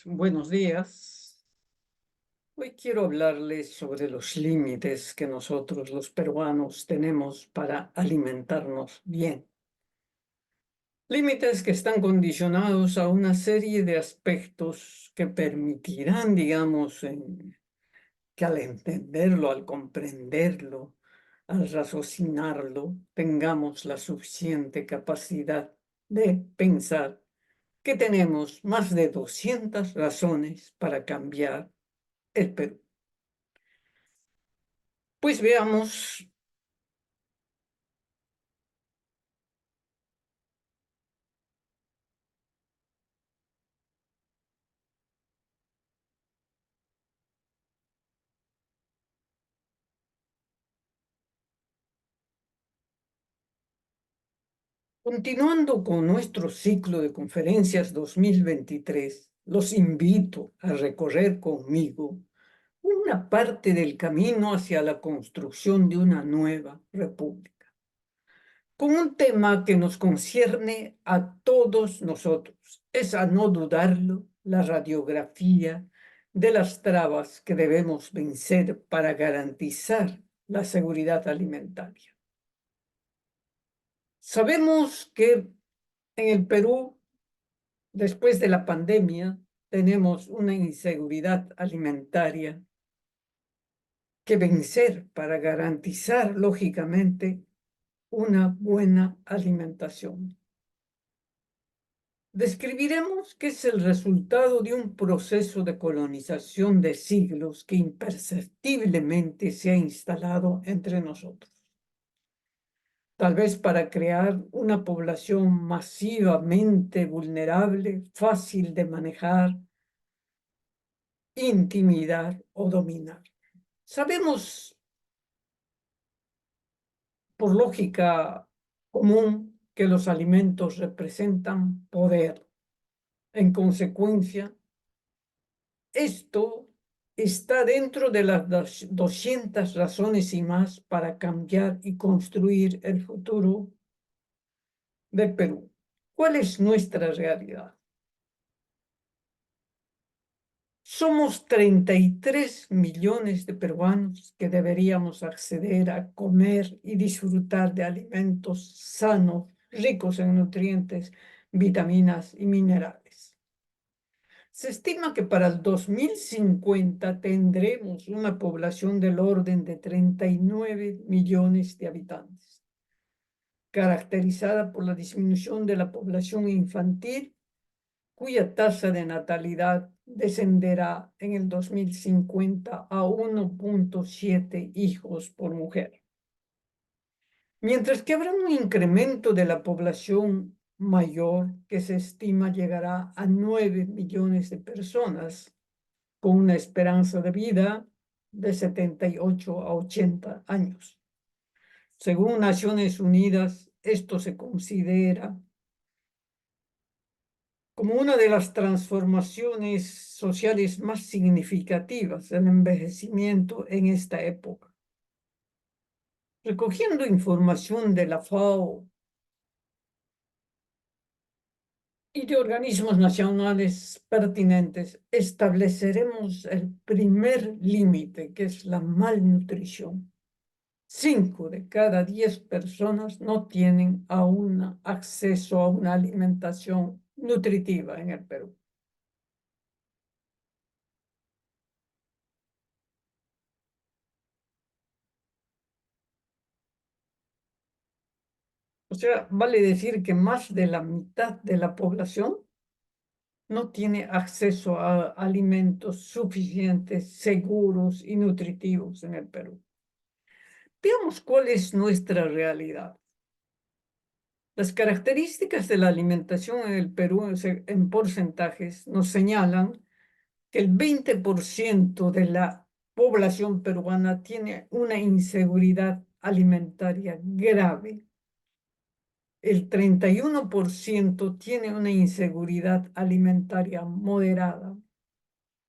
Buenos días. Hoy quiero hablarles sobre los límites que nosotros los peruanos tenemos para alimentarnos bien. Límites que están condicionados a una serie de aspectos que permitirán, digamos, que al entenderlo, al comprenderlo, al raciocinarlo, tengamos la suficiente capacidad de pensar que tenemos más de 200 razones para cambiar el Perú. Pues veamos, continuando con nuestro ciclo de conferencias 2023, los invito a recorrer conmigo una parte del camino hacia la construcción de una nueva república, con un tema que nos concierne a todos nosotros. Es, a no dudarlo, la radiografía de las trabas que debemos vencer para garantizar la seguridad alimentaria. Sabemos que en el Perú, después de la pandemia, tenemos una inseguridad alimentaria que vencer para garantizar, lógicamente, una buena alimentación. Describiremos que es el resultado de un proceso de colonización de siglos que imperceptiblemente se ha instalado entre nosotros. Tal vez para crear una población masivamente vulnerable, fácil de manejar, intimidar o dominar. Sabemos, por lógica común, que los alimentos representan poder. En consecuencia, esto está dentro de las 200 razones y más para cambiar y construir el futuro del Perú. ¿Cuál es nuestra realidad? Somos 33 millones de peruanos que deberíamos acceder a comer y disfrutar de alimentos sanos, ricos en nutrientes, vitaminas y minerales. Se estima que para el 2050 tendremos una población del orden de 39 millones de habitantes, caracterizada por la disminución de la población infantil, cuya tasa de natalidad descenderá en el 2050 a 1,7 hijos por mujer. Mientras que habrá un incremento de la población mayor que se estima llegará a 9 millones de personas, con una esperanza de vida de 78 a 80 años. Según Naciones Unidas, esto se considera como una de las transformaciones sociales más significativas del envejecimiento en esta época. Recogiendo información de la FAO y de organismos nacionales pertinentes, estableceremos el primer límite, que es la malnutrición. 5 de cada 10 personas no tienen aún acceso a una alimentación nutritiva en el Perú. O sea, vale decir que más de la mitad de la población no tiene acceso a alimentos suficientes, seguros y nutritivos en el Perú. Veamos cuál es nuestra realidad. Las características de la alimentación en el Perú en porcentajes nos señalan que el 20% de la población peruana tiene una inseguridad alimentaria grave. El 31% tiene una inseguridad alimentaria moderada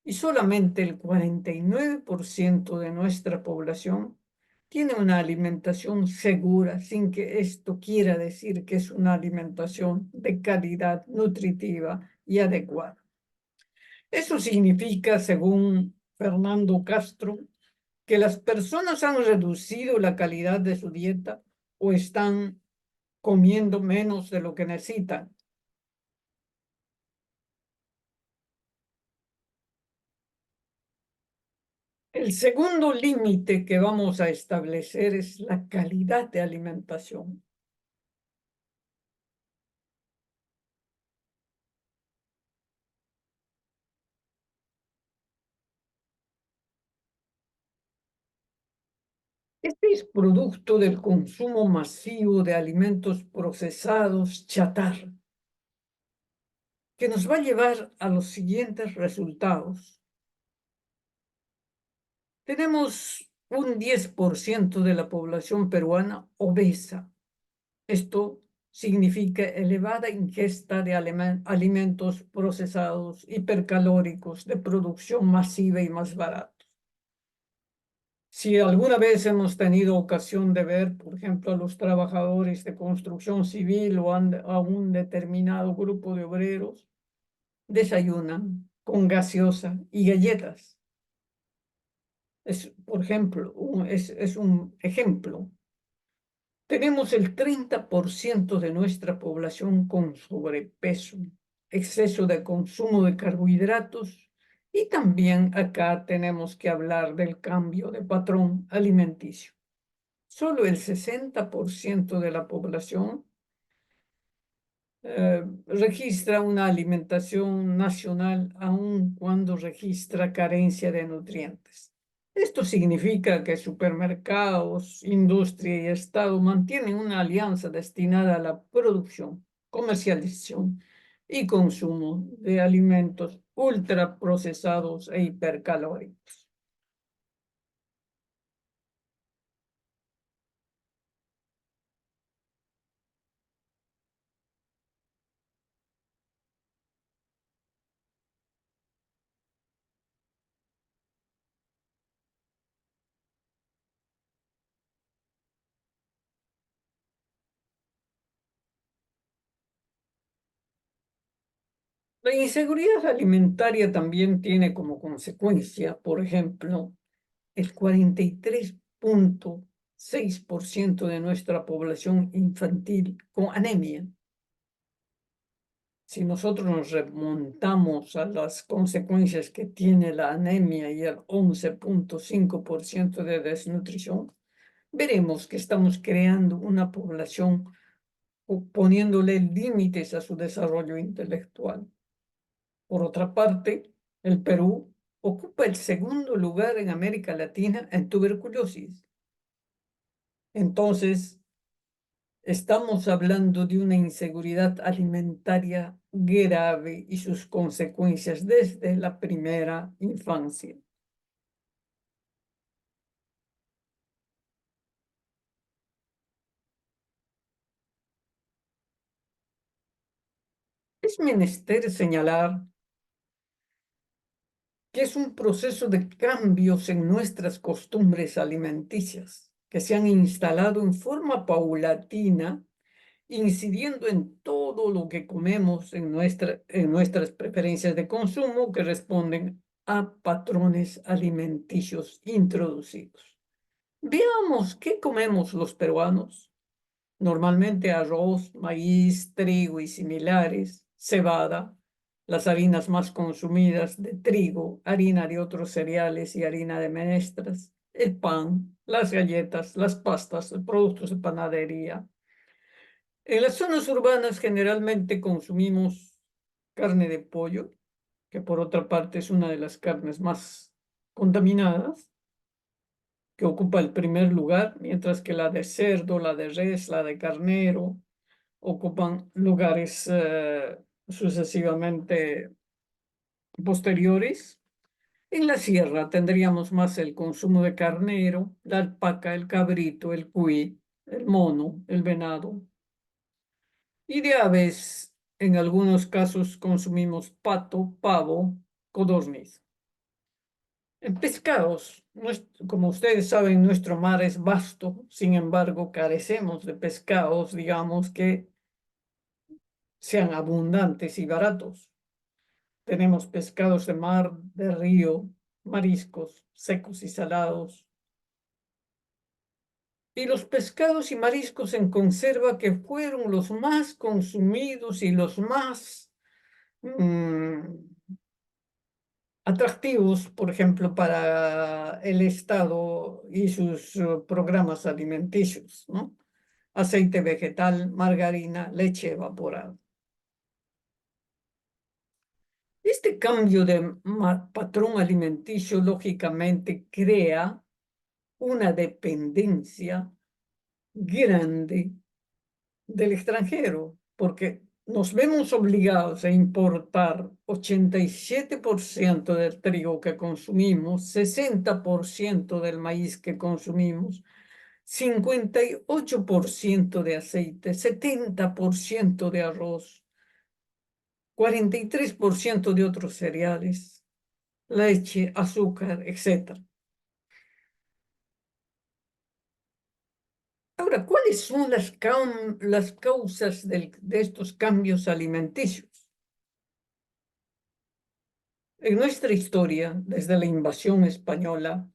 y solamente el 49% de nuestra población tiene una alimentación segura, sin que esto quiera decir que es una alimentación de calidad nutritiva y adecuada. Eso significa, según Fernando Castro, que las personas han reducido la calidad de su dieta o están comiendo menos de lo que necesitan. El segundo límite que vamos a establecer es la calidad de alimentación. Este es producto del consumo masivo de alimentos procesados chatarra, que nos va a llevar a los siguientes resultados. Tenemos un 10% de la población peruana obesa. Esto significa elevada ingesta de alimentos procesados, hipercalóricos, de producción masiva y más baratos. Si alguna vez hemos tenido ocasión de ver, por ejemplo, a los trabajadores de construcción civil o a un determinado grupo de obreros, desayunan con gaseosa y galletas. Por ejemplo, es un ejemplo. Tenemos el 30% de nuestra población con sobrepeso, exceso de consumo de carbohidratos y también acá tenemos que hablar del cambio de patrón alimenticio. Solo el 60% de la población registra una alimentación nacional, aun cuando registra carencia de nutrientes. Esto significa que supermercados, industria y Estado mantienen una alianza destinada a la producción, comercialización y consumo de alimentos ultraprocesados e hipercalóricos. La inseguridad alimentaria también tiene como consecuencia, por ejemplo, el 43,6% de nuestra población infantil con anemia. Si nosotros nos remontamos a las consecuencias que tiene la anemia y el 11,5% de desnutrición, veremos que estamos creando una población o poniéndole límites a su desarrollo intelectual. Por otra parte, el Perú ocupa el segundo lugar en América Latina en tuberculosis. Entonces, estamos hablando de una inseguridad alimentaria grave y sus consecuencias desde la primera infancia. Es menester señalar que es un proceso de cambios en nuestras costumbres alimenticias que se han instalado en forma paulatina, incidiendo en todo lo que comemos en nuestras preferencias de consumo que responden a patrones alimenticios introducidos. Veamos qué comemos los peruanos. Normalmente arroz, maíz, trigo y similares, cebada, las harinas más consumidas de trigo, harina de otros cereales y harina de menestras, el pan, las galletas, las pastas, los productos de panadería. En las zonas urbanas generalmente consumimos carne de pollo, que por otra parte es una de las carnes más contaminadas, que ocupa el primer lugar, mientras que la de cerdo, la de res, la de carnero ocupan lugares sucesivamente posteriores. En la sierra tendríamos más el consumo de carnero, la alpaca, el cabrito, el cuy, el mono, el venado. Y de aves, en algunos casos consumimos pato, pavo, codorniz. En pescados, como ustedes saben, nuestro mar es vasto, sin embargo, carecemos de pescados, digamos, que sean abundantes y baratos. Tenemos pescados de mar, de río, mariscos secos y salados. Y los pescados y mariscos en conserva que fueron los más consumidos y los más atractivos, por ejemplo, para el Estado y sus programas alimenticios, ¿no? Aceite vegetal, margarina, leche evaporada. Este cambio de patrón alimenticio lógicamente crea una dependencia grande del extranjero, porque nos vemos obligados a importar 87% del trigo que consumimos, 60% del maíz que consumimos, 58% de aceite, 70% de arroz, 43% de otros cereales, leche, azúcar, etc. Ahora, ¿cuáles son las causas de estos cambios alimenticios? En nuestra historia, desde la invasión española,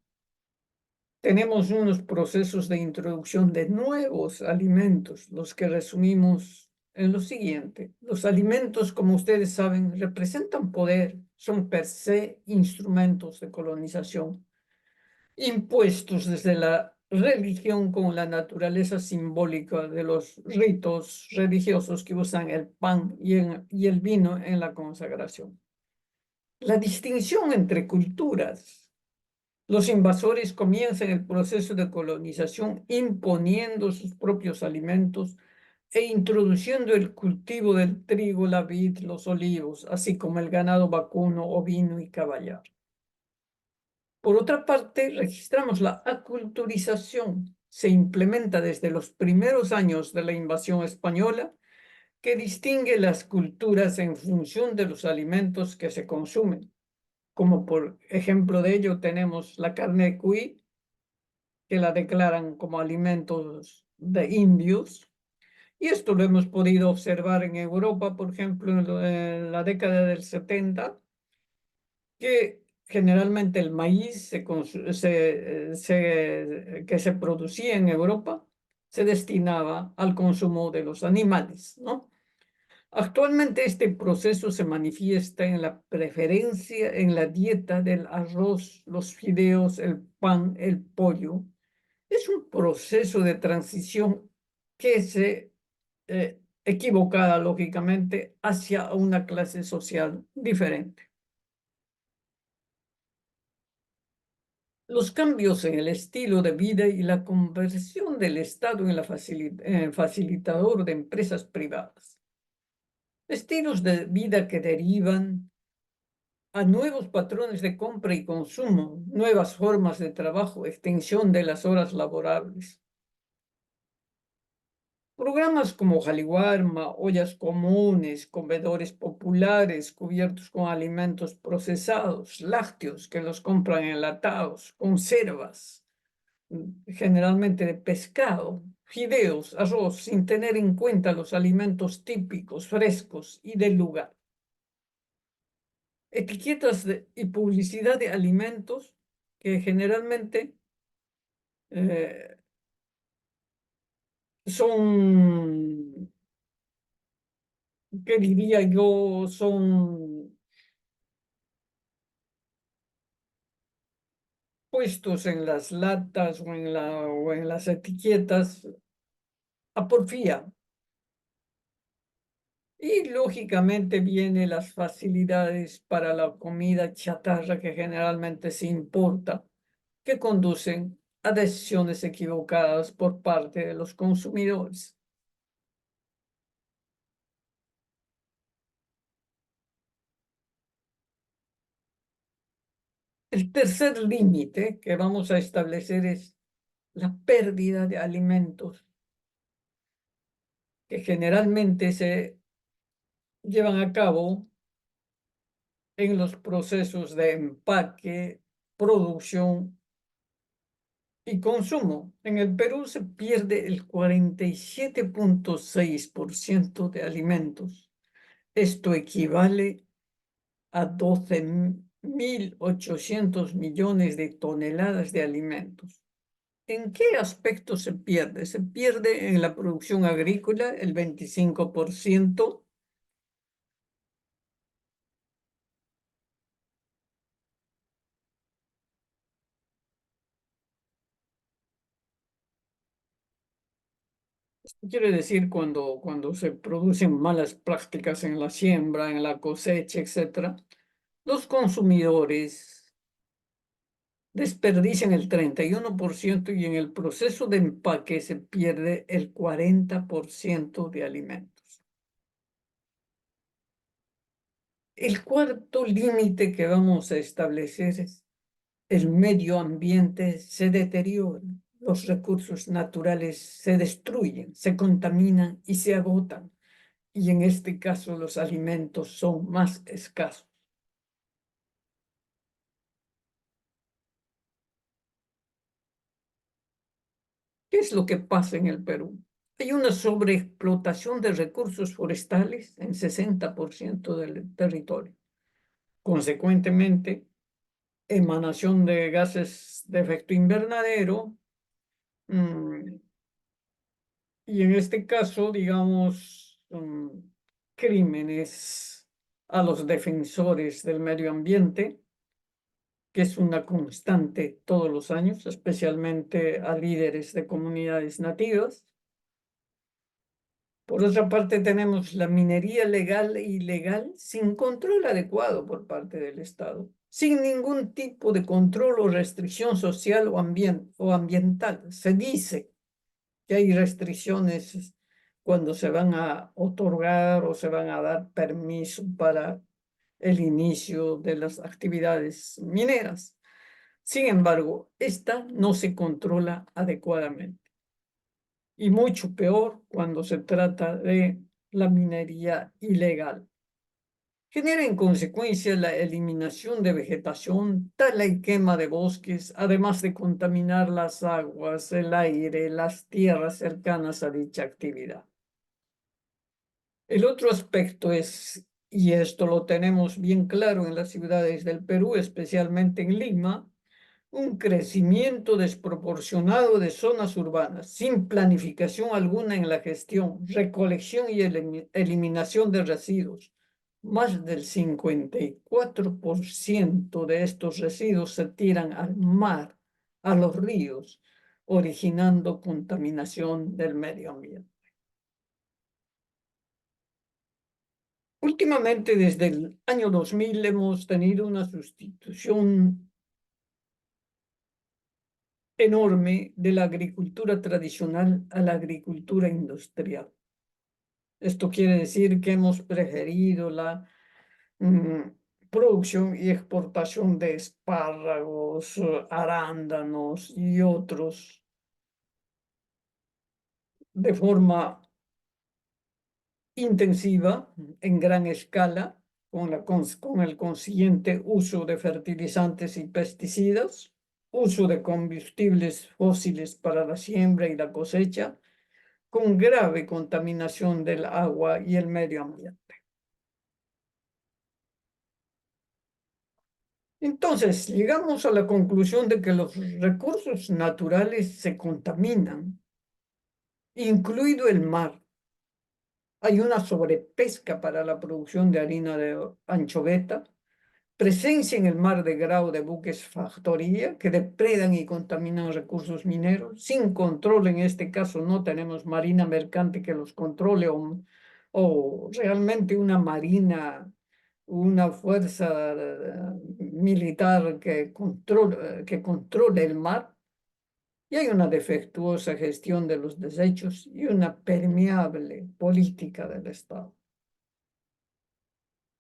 tenemos unos procesos de introducción de nuevos alimentos, los que resumimos en lo siguiente. Los alimentos, como ustedes saben, representan poder, son per se instrumentos de colonización, impuestos desde la religión con la naturaleza simbólica de los ritos religiosos que usan el pan y el vino en la consagración. La distinción entre culturas. Los invasores comienzan el proceso de colonización imponiendo sus propios alimentos e introduciendo el cultivo del trigo, la vid, los olivos, así como el ganado vacuno, ovino y caballar. Por otra parte, registramos la aculturización. Se implementa desde los primeros años de la invasión española, que distingue las culturas en función de los alimentos que se consumen. Como por ejemplo de ello tenemos la carne de cuy, que la declaran como alimentos de indios. Y esto lo hemos podido observar en Europa, por ejemplo, en la década del 70, que generalmente el maíz que se producía en Europa se destinaba al consumo de los animales, ¿no? Actualmente este proceso se manifiesta en la preferencia en la dieta del arroz, los fideos, el pan, el pollo. Es un proceso de transición que se equivocada, lógicamente, hacia una clase social diferente. Los cambios en el estilo de vida y la conversión del Estado en facilitador de empresas privadas. Estilos de vida que derivan a nuevos patrones de compra y consumo, nuevas formas de trabajo, extensión de las horas laborables. Programas como Jaliwarma, ollas comunes, comedores populares cubiertos con alimentos procesados, lácteos que los compran enlatados, conservas, generalmente de pescado, fideos, arroz, sin tener en cuenta los alimentos típicos, frescos y del lugar. Etiquetas y publicidad de alimentos que generalmente son, ¿qué diría yo? Son puestos en las latas o en las etiquetas a porfía. Y lógicamente vienen las facilidades para la comida chatarra que generalmente se importa, que conducen a decisiones equivocadas por parte de los consumidores. El tercer límite que vamos a establecer es la pérdida de alimentos que generalmente se llevan a cabo en los procesos de empaque, producción y consumo. En el Perú se pierde el 47,6% de alimentos. Esto equivale a 12.800 millones de toneladas de alimentos. ¿En qué aspecto se pierde? Se pierde en la producción agrícola el 25%. Quiere decir cuando se producen malas prácticas en la siembra, en la cosecha, etcétera, los consumidores desperdician el 31% y en el proceso de empaque se pierde el 40% de alimentos. El cuarto límite que vamos a establecer es el medio ambiente se deteriora, los recursos naturales se destruyen, se contaminan y se agotan. Y en este caso los alimentos son más escasos. ¿Qué es lo que pasa en el Perú? Hay una sobreexplotación de recursos forestales en 60% del territorio. Consecuentemente, emanación de gases de efecto invernadero, y en este caso, digamos, crímenes a los defensores del medio ambiente, que es una constante todos los años, especialmente a líderes de comunidades nativas. Por otra parte, tenemos la minería legal e ilegal sin control adecuado por parte del Estado, sin ningún tipo de control o restricción social o ambiental. Se dice que hay restricciones cuando se van a otorgar o se van a dar permiso para el inicio de las actividades mineras. Sin embargo, esta no se controla adecuadamente y mucho peor cuando se trata de la minería ilegal. Genera en consecuencia la eliminación de vegetación, tala y quema de bosques, además de contaminar las aguas, el aire, las tierras cercanas a dicha actividad. El otro aspecto es, y esto lo tenemos bien claro en las ciudades del Perú, especialmente en Lima, un crecimiento desproporcionado de zonas urbanas, sin planificación alguna en la gestión, recolección y eliminación de residuos. Más del 54% de estos residuos se tiran al mar, a los ríos, originando contaminación del medio ambiente. Últimamente, desde el año 2000, hemos tenido una sustitución enorme de la agricultura tradicional a la agricultura industrial. Esto quiere decir que hemos preferido la mm, producción y exportación de espárragos, arándanos y otros de forma intensiva, en gran escala, con el consiguiente uso de fertilizantes y pesticidas, uso de combustibles fósiles para la siembra y la cosecha, con grave contaminación del agua y el medio ambiente. Entonces, llegamos a la conclusión de que los recursos naturales se contaminan, incluido el mar. Hay una sobrepesca para la producción de harina de anchoveta, presencia en el mar de grau de buques factoría que depredan y contaminan recursos mineros. Sin control, en este caso, no tenemos marina mercante que los controle o realmente una marina, una fuerza militar que controle el mar. Y hay una defectuosa gestión de los desechos y una permeable política del Estado.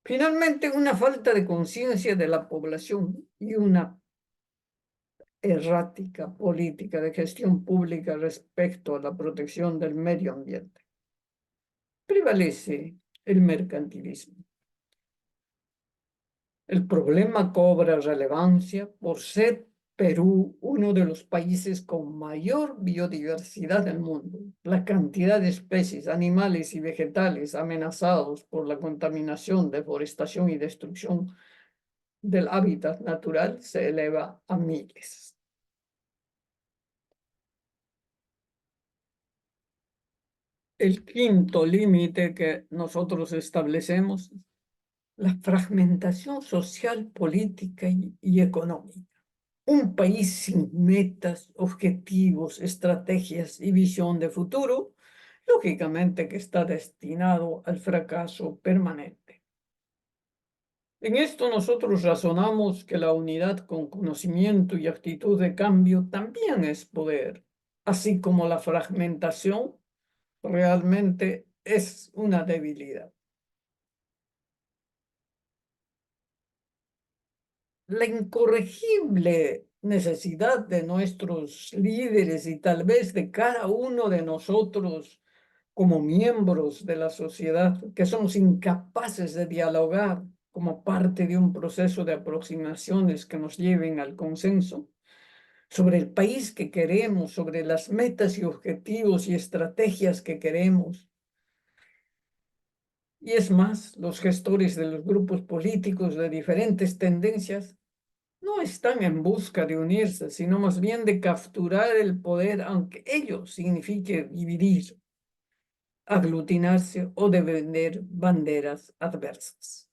Finalmente, una falta de conciencia de la población y una errática política de gestión pública respecto a la protección del medio ambiente. Prevalece el mercantilismo. El problema cobra relevancia por ser Perú uno de los países con mayor biodiversidad del mundo. La cantidad de especies animales y vegetales amenazados por la contaminación, deforestación y destrucción del hábitat natural se eleva a miles. El quinto límite que nosotros establecemos, la fragmentación social, política y económica. Un país sin metas, objetivos, estrategias y visión de futuro, lógicamente que está destinado al fracaso permanente. En esto nosotros razonamos que la unidad con conocimiento y actitud de cambio también es poder, así como la fragmentación realmente es una debilidad. La incorregible necesidad de nuestros líderes y tal vez de cada uno de nosotros como miembros de la sociedad, que somos incapaces de dialogar como parte de un proceso de aproximaciones que nos lleven al consenso sobre el país que queremos, sobre las metas y objetivos y estrategias que queremos. Y es más, los gestores de los grupos políticos de diferentes tendencias no están en busca de unirse, sino más bien de capturar el poder, aunque ello signifique dividir, aglutinarse o de vender banderas adversas.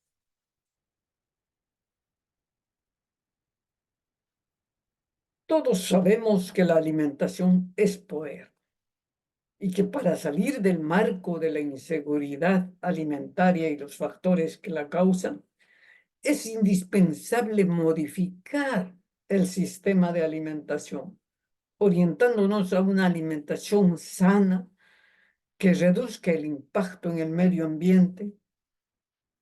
Todos sabemos que la alimentación es poder y que para salir del marco de la inseguridad alimentaria y los factores que la causan, es indispensable modificar el sistema de alimentación, orientándonos a una alimentación sana que reduzca el impacto en el medio ambiente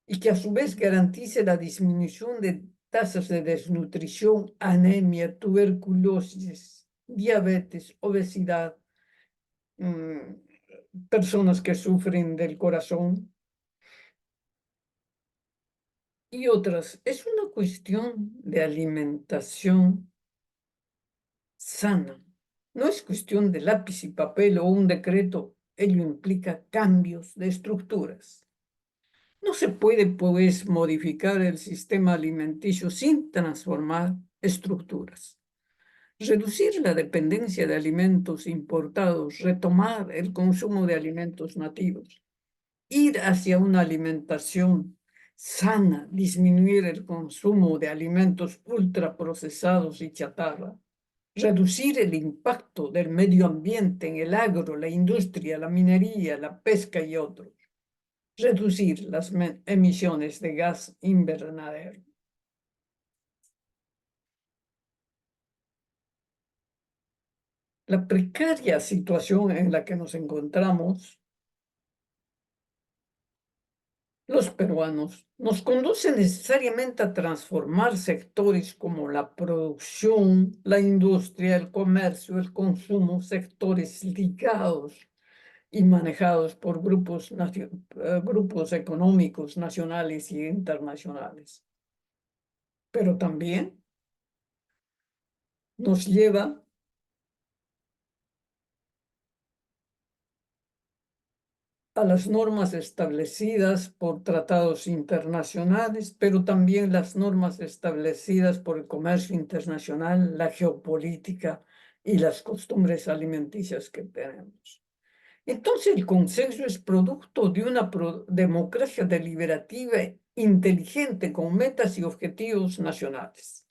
y que a su vez garantice la disminución de tasas de desnutrición, anemia, tuberculosis, diabetes, obesidad, personas que sufren del corazón y otras. Es una cuestión de alimentación sana. No es cuestión de lápiz y papel o un decreto. Ello implica cambios de estructuras. No se puede, pues, modificar el sistema alimenticio sin transformar estructuras. Reducir la dependencia de alimentos importados, retomar el consumo de alimentos nativos, ir hacia una alimentación sana, disminuir el consumo de alimentos ultraprocesados y chatarra, reducir el impacto del medio ambiente en el agro, la industria, la minería, la pesca y otros, reducir las emisiones de gas invernadero. La precaria situación en la que nos encontramos los peruanos nos conduce necesariamente a transformar sectores como la producción, la industria, el comercio, el consumo, sectores ligados y manejados por grupos económicos nacionales y internacionales. Pero también nos lleva a las normas establecidas por tratados internacionales, pero también las normas establecidas por el comercio internacional, la geopolítica y las costumbres alimenticias que tenemos. Entonces, el consenso es producto de una democracia deliberativa inteligente con metas y objetivos nacionales.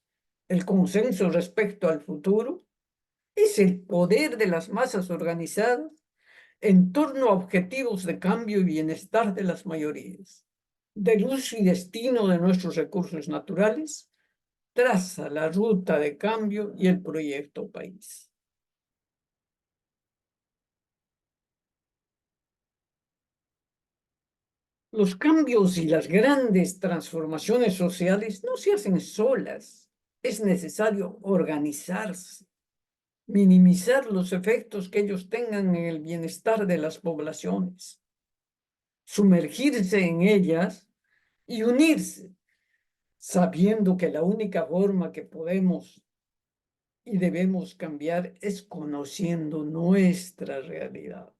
El consenso respecto al futuro es el poder de las masas organizadas en torno a objetivos de cambio y bienestar de las mayorías. Del uso y destino de nuestros recursos naturales, traza la ruta de cambio y el proyecto país. Los cambios y las grandes transformaciones sociales no se hacen solas. Es necesario organizarse, minimizar los efectos que ellos tengan en el bienestar de las poblaciones, sumergirse en ellas y unirse, sabiendo que la única forma que podemos y debemos cambiar es conociendo nuestra realidad.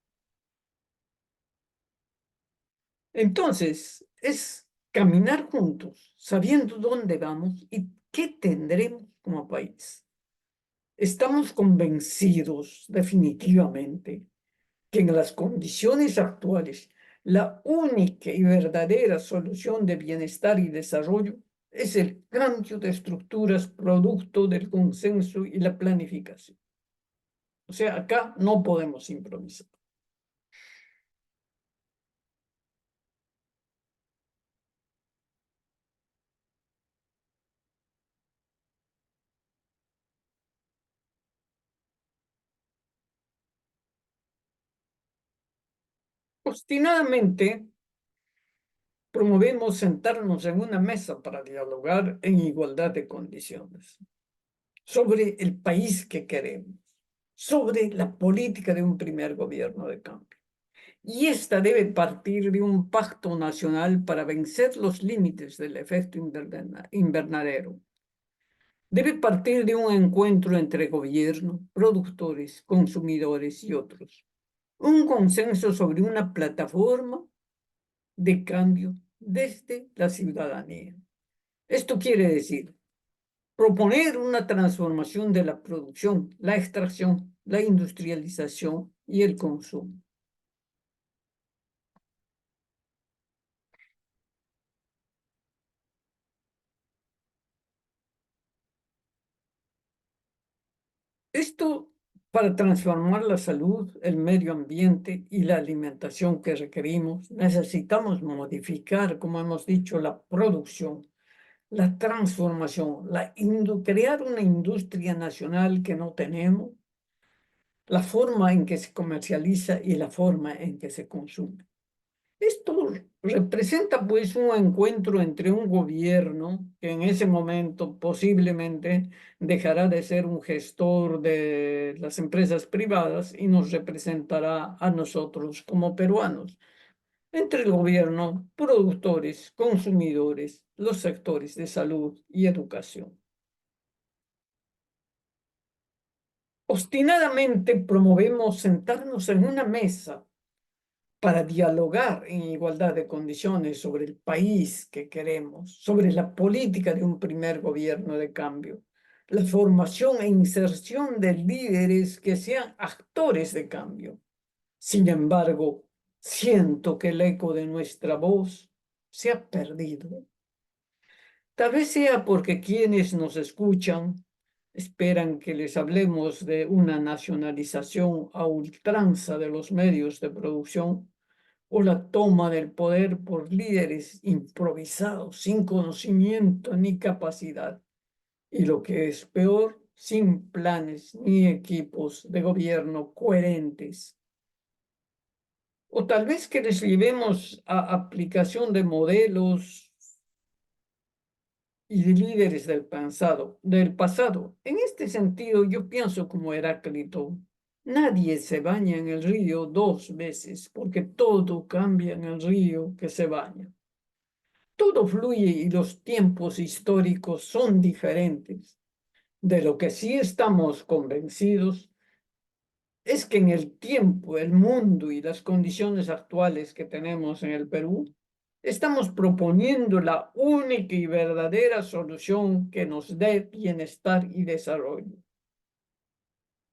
Entonces, es caminar juntos, sabiendo dónde vamos y qué tendremos como país. Estamos convencidos definitivamente que en las condiciones actuales la única y verdadera solución de bienestar y desarrollo es el cambio de estructuras producto del consenso y la planificación. O sea, acá no podemos improvisar. Obstinadamente promovemos sentarnos en una mesa para dialogar en igualdad de condiciones sobre el país que queremos, sobre la política de un primer gobierno de cambio. Y esta debe partir de un pacto nacional para vencer los límites del efecto invernadero. Debe partir de un encuentro entre gobierno, productores, consumidores y otros. Un consenso sobre una plataforma de cambio desde la ciudadanía. Esto quiere decir proponer una transformación de la producción, la extracción, la industrialización y el consumo. Esto para transformar la salud, el medio ambiente y la alimentación que requerimos, necesitamos modificar, como hemos dicho, la producción, la transformación, crear una industria nacional que no tenemos, la forma en que se comercializa y la forma en que se consume. Esto representa pues un encuentro entre un gobierno que en ese momento posiblemente dejará de ser un gestor de las empresas privadas y nos representará a nosotros como peruanos, entre el gobierno, productores, consumidores, los sectores de salud y educación. Obstinadamente promovemos sentarnos en una mesa para dialogar en igualdad de condiciones sobre el país que queremos, sobre la política de un primer gobierno de cambio, la formación e inserción de líderes que sean actores de cambio. Sin embargo, siento que el eco de nuestra voz se ha perdido. Tal vez sea porque quienes nos escuchan esperan que les hablemos de una nacionalización a ultranza de los medios de producción o la toma del poder por líderes improvisados, sin conocimiento ni capacidad, y lo que es peor, sin planes ni equipos de gobierno coherentes. O tal vez que les llevemos a aplicación de modelos y de líderes del pasado. En este sentido, yo pienso como Heráclito, nadie se baña en el río dos veces, porque todo cambia en el río que se baña. Todo fluye y los tiempos históricos son diferentes. De lo que sí estamos convencidos es que en el tiempo, el mundo y las condiciones actuales que tenemos en el Perú, estamos proponiendo la única y verdadera solución que nos dé bienestar y desarrollo.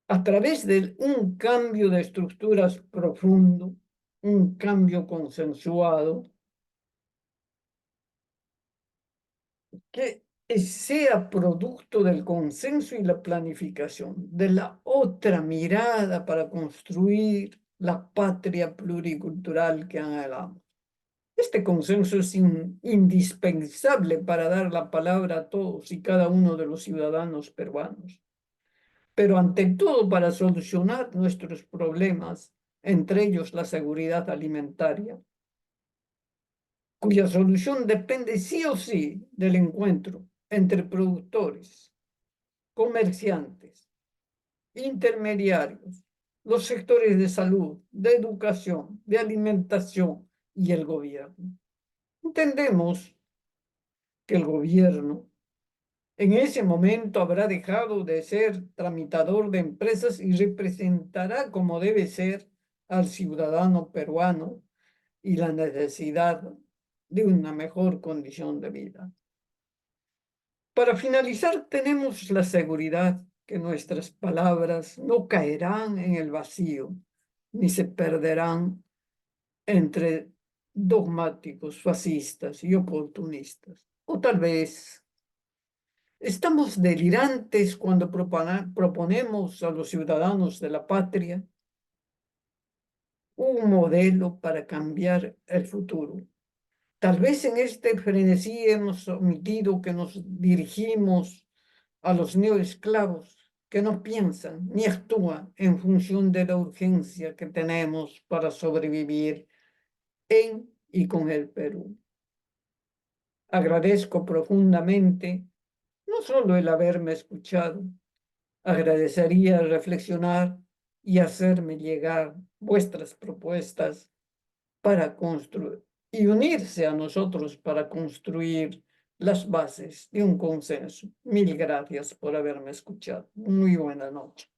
A través de un cambio de estructuras profundo, un cambio consensuado, que sea producto del consenso y la planificación, de la otra mirada para construir la patria pluricultural que anhelamos. Este consenso es indispensable para dar la palabra a todos y cada uno de los ciudadanos peruanos, pero ante todo para solucionar nuestros problemas, entre ellos la seguridad alimentaria, cuya solución depende sí o sí del encuentro entre productores, comerciantes, intermediarios, los sectores de salud, de educación, de alimentación y el gobierno. Entendemos que el gobierno en ese momento habrá dejado de ser tramitador de empresas y representará como debe ser al ciudadano peruano y la necesidad de una mejor condición de vida. Para finalizar, tenemos la seguridad que nuestras palabras no caerán en el vacío, ni se perderán entre dogmáticos, fascistas y oportunistas. O tal vez estamos delirantes cuando proponemos a los ciudadanos de la patria un modelo para cambiar el futuro. Tal vez en este frenesí hemos omitido que nos dirigimos a los neoesclavos que no piensan ni actúan en función de la urgencia que tenemos para sobrevivir en y con el Perú. Agradezco profundamente no solo el haberme escuchado, agradecería reflexionar y hacerme llegar vuestras propuestas para construir y unirse a nosotros para construir las bases de un consenso. Mil gracias por haberme escuchado. Muy buena noche.